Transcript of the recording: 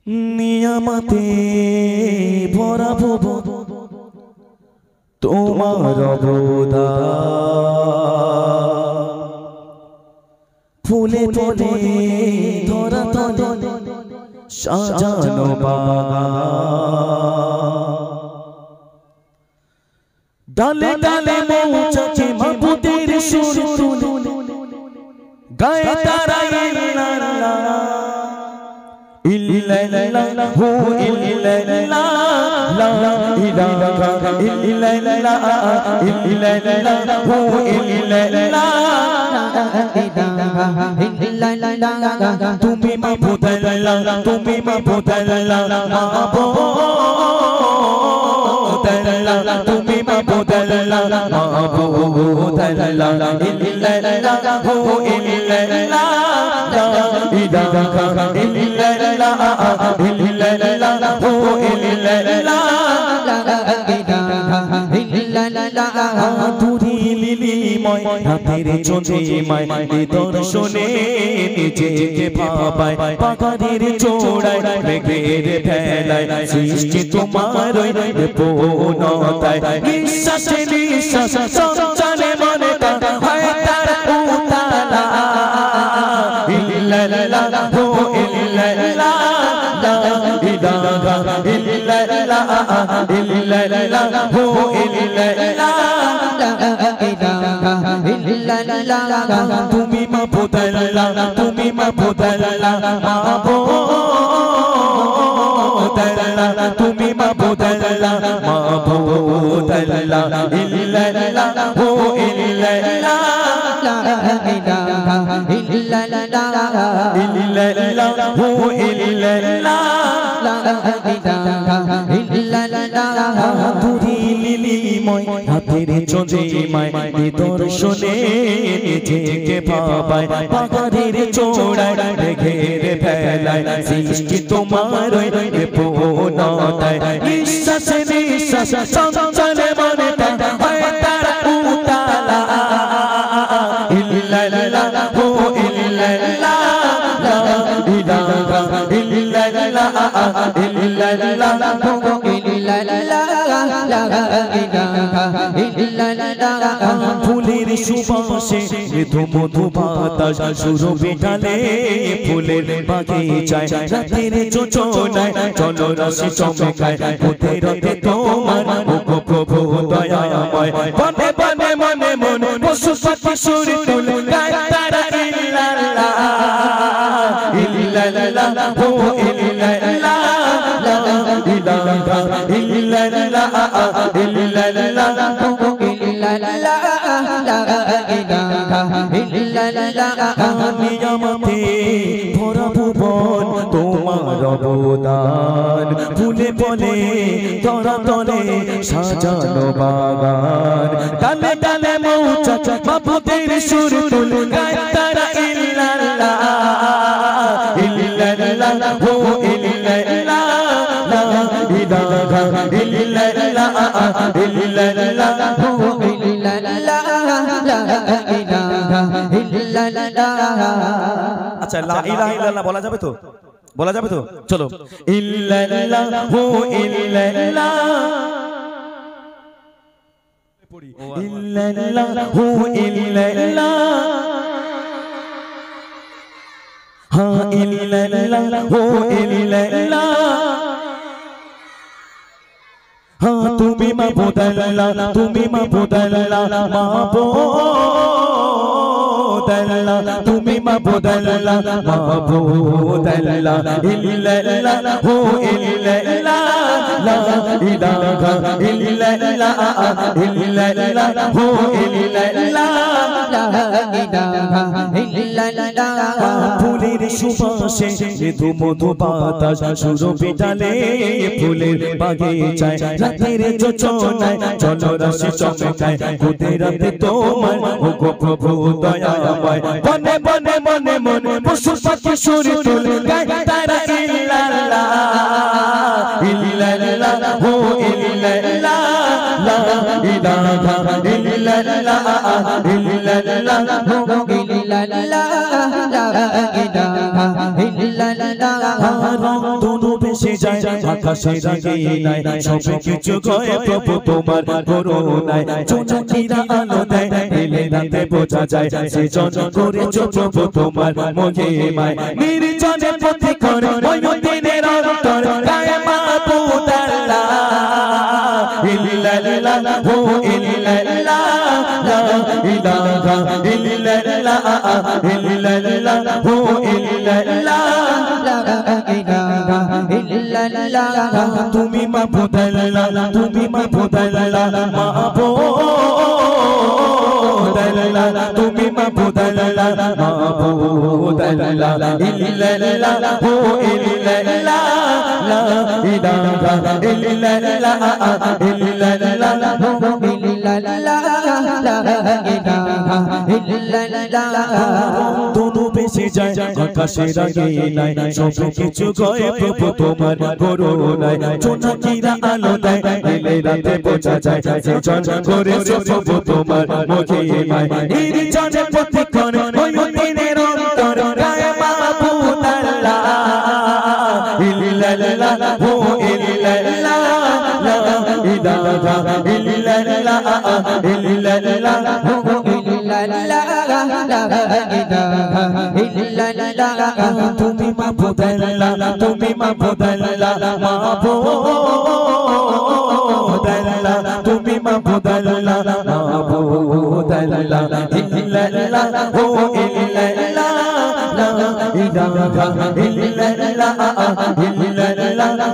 নিয়ামতে ভরা ভব তোমার অবদান ফুলে ফুলে ধরা তলে সাজানো বাগান ডালে ডালে মৌচাকে মাবুদের সুর তুলে গায়ে তারা ইল্লাল্লাহু ইল্লাল্লাহ লা ইলাহা ইল্লাল্লাহ ইল্লাল্লাহু ইল্লাল্লাহ তুমি মাবুদ আল্লাহ তুমি মাবুদ আল্লাহ মাবুদ আল্লাহ তুমি মাবুদ আল্লাহ মাবুদ আল্লাহ ইল্লাল্লাহু ইল্লাল্লাহ লা ইলাহা ইল্লাল্লাহু ইল্লাল্লাহ তুরি লিলিময় হাতের চোঁচিমায় দর্শনে নিজেকে ভাবায় পাখারির চোড়ায় মেঘের ভেলায় সৃষ্টি তোমারই পূর্ণতায় নিঃশ্বাসে নিঃশ্বাস চঞ্চলে মনে হয় তার উতালা ইল্লাল্লাহু ইল্লাল্লাহ লা ইলাহা ইল্লাল্লাহু ইল্লাল্লাহ তুমি মাবুদ আল্লাহ তুমি মাবুদ আল্লাহ মাবুদ আল্লাহ তুমি মাবুদ আল্লাহ মাবুদ আল্লাহ ইল্লাল্লাহু ইল্লাল্লাহ লা ইলাহা ইল্লাল্লাহু ইল্লাল্লাহ লা ইলাহা ইল্লাল্লাহ তুরি লিলিময় হাতের চোঁচিমায় দর্শনে নিজেকে ভাবায় পাখারির চোড়ায় মেঘের ভেলায় সৃষ্টি তোমারই পূর্ণতায় নিঃশ্বাসে নিঃশ্বাস চঞ্চলে মনে হয় তার উতালা ইল্লাল্লাহু ইল্লাল্লাহ লা ইলাহা ইল্লাল্লাহু ফুলের সুবাসে মৃদু মধু বাতাস সুরভি ঢালে ফুলের বাগিচায় রাতের যোজনায় জলরাশি চমকায় পথে রথে তোমার ওগো প্রভু দয়াময় বনে বনে মনে মনে পশু পাখি সুর তুলে গায় তারা ইল্লাল্লাহ ইল্লাল্লাহু ইল্লাল্লাহ লা ইলাহা ইল্লাল্লাহু নিয়ামতে ভরা ভুবন তোমার অবদান ফুলে ফলে ধরা তলে সাজানো বাগান ডালে ডালে মৌচাক মাবুদের সুর তুলে গায় তারা ইল্লাল্লাহ ইল্লাল্লাহু ইল্লাল্লাহ লা ইলাহা ইল্লাল্লাহু আচ্ছা লা ইলাহা ইল্লাল্লাহ বলা যাবে তো বলা যাবে তো চলো ইল্লাল্লাহু ইল্লাল্লাহ ইল্লাল্লাহু ইল্লাল্লাহ হা ইল্লাল্লাহু ইল্লাল্লাহ হা তুমি মাবুদ আল্লাহ তুমি মাবুদ আল্লাহ মাবুদ আল্লাহ তুমি মাবুদ আল্লাহ মাবুদ আল্লাহ ইল্লাল্লাহু ইল্লাল্লাহ লা ইলাহা ইল্লাল্লাহু ইল্লাল্লাহ লা ইলাহা ইল্লাল্লাহ ফুলের সুবাসে মৃদু মধু বাতাস সুরভি ঢালে ফুলের বাগিচায় রাতের যোজনায় জলরাশি চমকায় কুদরতে তোমার ওগো প্রভু দয়াময় বনে বনে মনে মনে পশু পাখি সুর তুলে গায় তারা ইল্লাল্লাহ ইল্লাল্লাহু ইল্লাল্লাহ লা ইলাহা ইল্লাল্লাহু ইল্লাল্লাহ লা ইলাহা ইল্লাল্লাহ ভেসে যায় আকাশের আগে নাই সব কিছু গয় প্রভু তোমার করুণায় চোখেরা আলো দেয় এলে রাতে বোঝা যায় সৃজন করেছো প্রভু তোমার মহিমায় নির্জনে পথে করে ওই দিনের অন্তর গায় মাবুদ আল্লাহ ইল্লাল্লাহ ইল্লাল্লাহ লা ইলাহা ইল্লাল্লাহ ইল্লাল্লাহ ইল্লাল্লাহ লা ইলাহা ইল্লাল্লাহ তুমি মাবুদ আল্লাহ তুমি মাবুদ আল্লাহ মাবুদ আল্লাহ তুমি মাবুদ আল্লাহ মাবুদ আল্লাহ ইল্লাল্লাহ ইল্লাল্লাহ লা ইলাহা ইল্লাল্লাহ ইল্লাল্লাহ দুনু ভেসে যায় আকাশের আগে নাই সব কিছু গয়ে প্রভু তোমার করুণায় চোখেরা আলো দেয় এলে রাতে বোঝা যায় সৃজন করেছো প্রভু তোমার মহিমায় নির্জনে পথে করে ওই দিনের অন্তর গায় মাবুদ আল্লাহ ইল্লাল্লাহ ইল্লাল্লাহ লা ইলাহা ইল্লাল্লাহ ইল্লাল্লাহ তুমি মাবুদ আল্লাহ তুমি মাবুদ আল্লাহ মাবুদ আল্লাহ তুমি মাবুদ আল্লাহ মাবুদ আল্লাহ ইল্লাল্লাহ ইল্লাল্লাহ লা ইলাহা ইল্লাল্লাহ ইল্লাল্লাহ